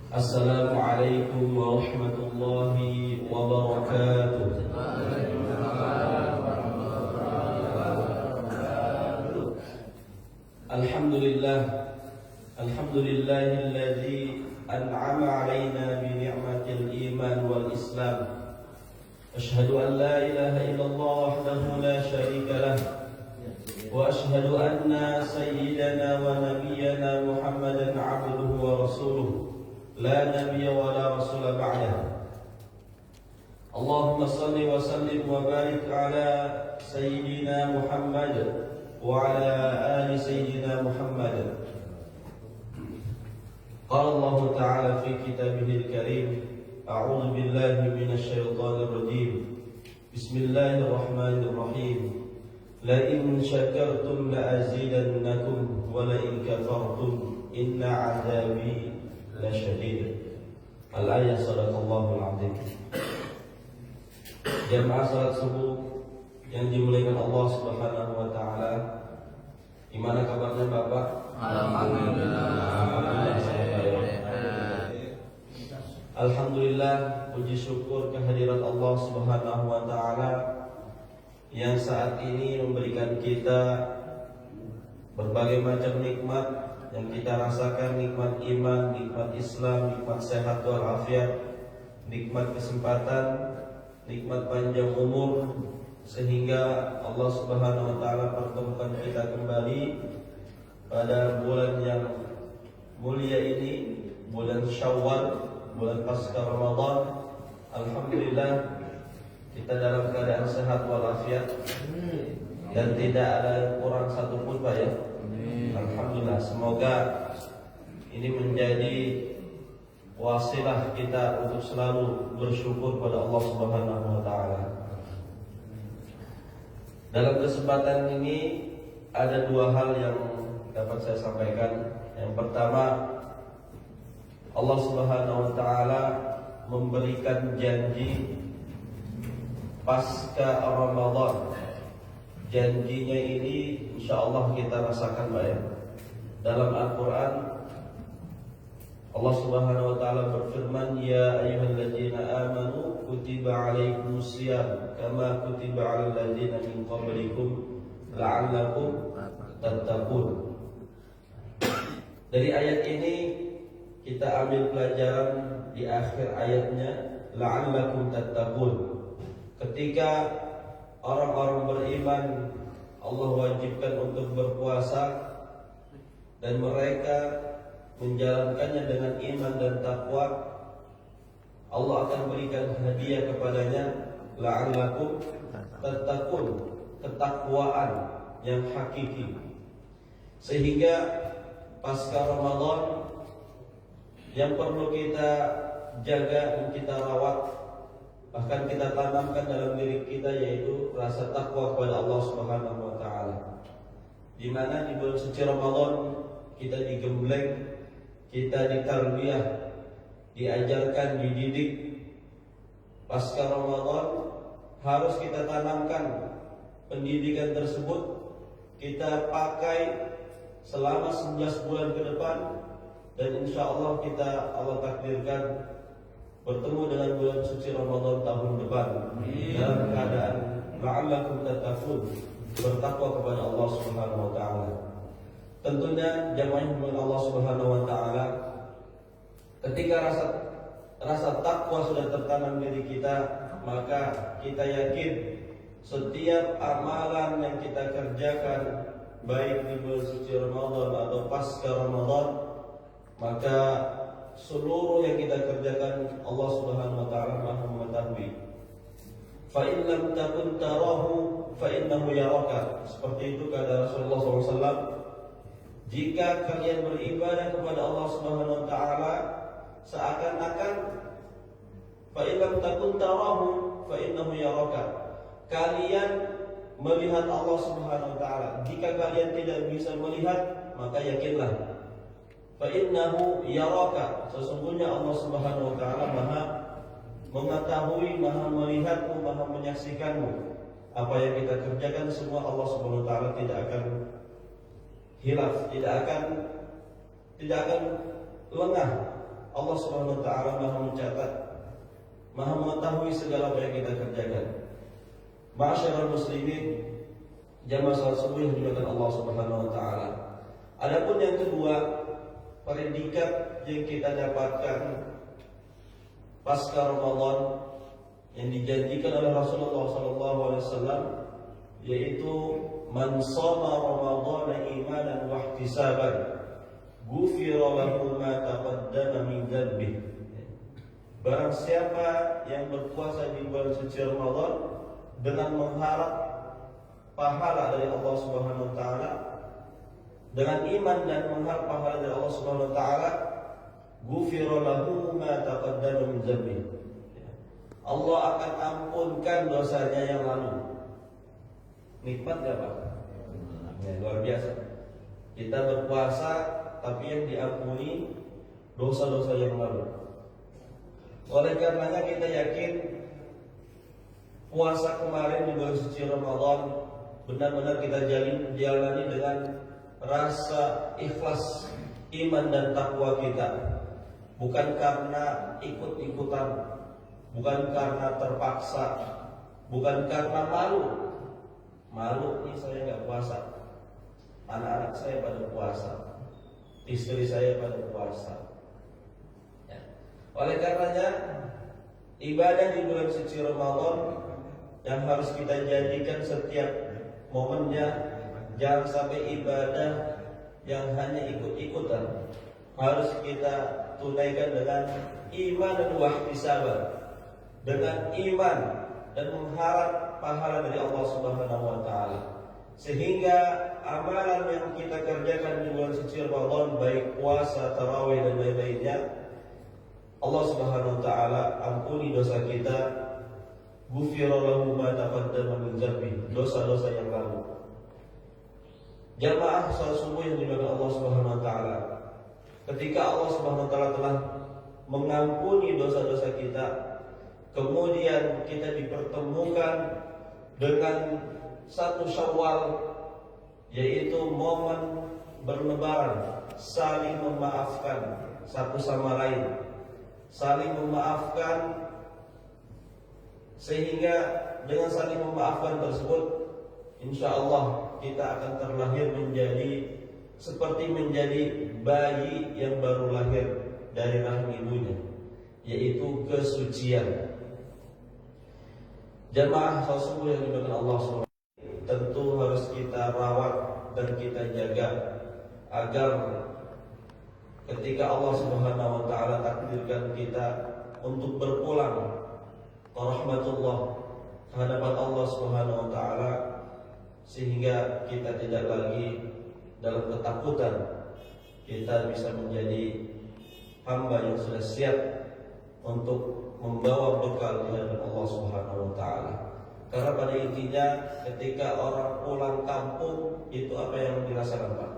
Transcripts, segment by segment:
Assalamualaikum warahmatullahi wabarakatuh. Alhamdulillahilladzi an'ama alaina bi ni'matil iman wal islam. Ashhadu an la ilaha illallah wahdahu la syarika lah. Wa ashhadu anna sayyidana wa nabiyyana Muhammadan 'abduhu wa rasuluh. La nabiyya wa la rasula ba'dah. Allahumma salli wa sallim wa barik ala sayyidina Muhammad wa ala ali sayyidina Muhammad. Qala Allah Ta'ala fi kitabihil karim, a'udzu billahi minasy syaithanir rajim. Bismillahirrahmanirrahim. La in syakartum la azidannakum wa la in kafartum inna 'adzabi lasyadid. Al-ayat, sadaqallahul azim. Jamaah salat subuh yang dimuliakan Allah Subhanahu wa taala. Gimana kabarnya Bapak? Alhamdulillah, puji syukur kehadirat Allah Subhanahu wa taala yang saat ini memberikan kita berbagai macam nikmat yang kita rasakan, nikmat iman, nikmat Islam, nikmat sehat walafiat, nikmat kesempatan, nikmat panjang umur, sehingga Allah Subhanahu wa taala pertemukan kita kembali pada bulan yang mulia ini, bulan Syawal, bulan pasca Ramadan. Alhamdulillah kita dalam keadaan sehat walafiat dan tidak ada yang kurang satupun Pak ya. Alhamdulillah, semoga ini menjadi wasilah kita untuk selalu bersyukur pada Allah Subhanahu wa taala. Dalam kesempatan ini ada dua hal yang dapat saya sampaikan. Yang pertama, Allah Subhanahu wa taala memberikan janji pasca Ramadan. Janjinya ini insyaallah kita rasakan Pak ya. Dalam Al-Quran Allah Subhanahu wa taala berfirman, ya ayyuhalladzina amanu kutiba alaikumusiyam kama kutiba alal ladzina min qablikum la'allakum tattaqun. Dari ayat ini kita ambil pelajaran di akhir ayatnya, la'allakum tattaqun. Ketika orang-orang beriman Allah wajibkan untuk berpuasa dan mereka menjalankannya dengan iman dan takwa, Allah akan berikan hadiah kepadanya, la'allakum tattaqun, ketakwaan yang hakiki. Sehingga pasca Ramadan yang perlu kita jaga dan kita rawat, bahkan kita tanamkan dalam diri kita, yaitu rasa takwa kepada Allah Subhanahu wa taala. Di mana di bulan suci Ramadan kita digembleng, kita ditarbiyah, diajarkan, dididik. Pasca Ramadan harus kita tanamkan pendidikan tersebut, kita pakai selama 11 bulan ke depan, dan insyaallah kita Allah takdirkan bertemu dengan bulan suci Ramadan tahun depan dalam keadaan la'allakum tattaqun, bertakwa kepada Allah Subhanahu wa taala. Tentunya jamaah yang Allah Subhanahu wa taala, ketika rasa takwa sudah tertanam diri kita, maka kita yakin setiap amalan yang kita kerjakan baik di bulan suci Ramadan atau pasca Ramadan, maka seluruh yang kita kerjakan Allah Subhanahu wa taala Maha mengetahui. Fa in lam takun tarahu fa innahu yaraka. Seperti itu kata Rasulullah SAW. Jika kalian beribadah kepada Allah Subhanahu wa taala seakan-akan, fa in lam takun tarahu fa innahu yaraka, kalian melihat Allah Subhanahu wa taala. Jika kalian tidak bisa melihat, maka yakinlah, fa innahu yaraka, sesungguhnya Allah Subhanahu wa taala Maha mengetahui, Maha melihatmu, Maha menyaksikanmu. Apa yang kita kerjakan semua Allah Subhanahu wa taala tidak akan hilaf, tidak akan lengah. Allah Subhanahu wa taala Maha mencatat, Maha mengetahui segala apa yang kita kerjakan. Ma'asyiral muslimin, jamaah salat subuh yang dimuliakan Allah Subhanahu wa taala. Adapun yang kedua, predikat yang kita dapatkan pasca Ramadan yang dijanjikan oleh Rasulullah SAW, yaitu man shoma Ramadhana imanan wa ihtisaban ghufira lahu ma taqaddama min dzanbihi. Barang siapa yang berpuasa di bulan suci Ramadan dengan mengharap pahala dari Allah Subhanahu wa taala, dengan iman dan mengharap pahala dari Allah Subhanahu wa taala, ghufira lahu ma taqaddama min dzanbihi. Allah akan ampunkan dosanya yang lalu. Nikmat gak Pak? Ya, luar biasa. Kita berpuasa tapi yang diampuni dosa-dosa yang lalu. Oleh karenanya kita yakin puasa kemarin di bulan suci Ramadan benar-benar kita jalani dengan rasa ikhlas iman dan takwa kita, bukan karena ikut-ikutan, bukan karena terpaksa, bukan karena malu nih saya nggak puasa, anak-anak saya pada puasa, istri saya pada puasa. Ya. Oleh karenanya ibadah di bulan suci Ramadan yang harus kita jadikan setiap momennya, jangan sampai ibadah yang hanya ikut-ikutan, harus kita tunaikan dengan iman dan wahtisaban, dengan iman dan mengharap pahala dari Allah Subhanahu wa taala. Sehingga amalan yang kita kerjakan di bulan suci Ramadan, baik puasa, tarawih dan lain-lainnya, Allah Subhanahu wa taala ampuni dosa kita. Ghufira lahu ma taqaddama min dzanbihi, dosa-dosa yang lalu. Jamaah salat subuh yang dimuliakan Allah Subhanahu wa taala, ketika Allah Subhanahu wa taala telah mengampuni dosa-dosa kita, kemudian kita dipertemukan dengan satu Syawal, yaitu momen berlebaran, saling memaafkan satu sama lain, saling memaafkan, sehingga dengan saling memaafkan tersebut, insya Allah kita akan terlahir seperti menjadi bayi yang baru lahir dari rahim ibunya, yaitu kesucian. Jamaah salat subuh yang dimuliakan Allah SWT, tentu harus kita rawat dan kita jaga agar ketika Allah Subhanahu wa taala takdirkan kita untuk berpulang ke rahmatullah, ke hadapan Allah Subhanahu wa taala, sehingga kita tidak lagi dalam ketakutan, kita bisa menjadi hamba yang sudah siap untuk membawa bekal di hadapan Allah Subhanahu wa taala. Karena pada intinya ketika orang pulang kampung itu apa yang dirasakan Pak?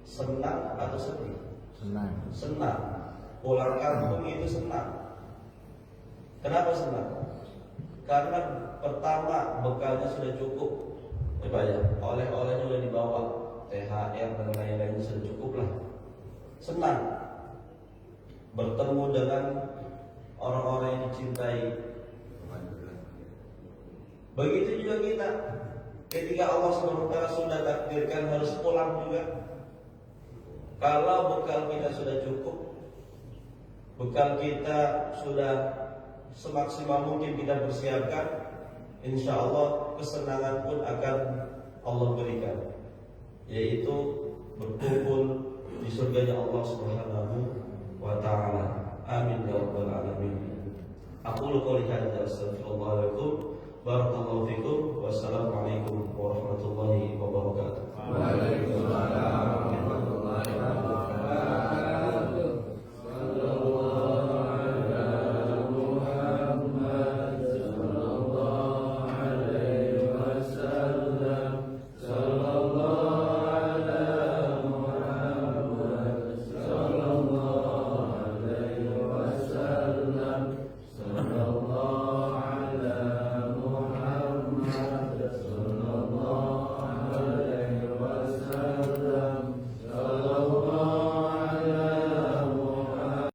Senang atau sedih? Senang. Pulang kampung itu senang. Kenapa senang? Karena pertama bekalnya sudah cukup, ya Pak ya. Oleh-olehnya sudah dibawa, THR dan lain-lainnya sudah cukup lah. Senang bertemu dengan orang-orang yang dicintai. Begitu juga kita, ketika Allah SWT sudah takdirkan harus pulang juga, kalau bekal kita sudah cukup, bekal kita sudah semaksimal mungkin kita persiapkan, insya Allah kesenangan pun akan Allah berikan, yaitu berkumpul di surganya Allah Subhanahu wa taala. Amin ya rabbal alamin. Aqulu qouli hadza astaghfirullah lakum. Barakallahu fikum. Wassalamualaikum warahmatullahi wabarakatuh. Waalaikumsalam warahmatullahi wabarakatuh.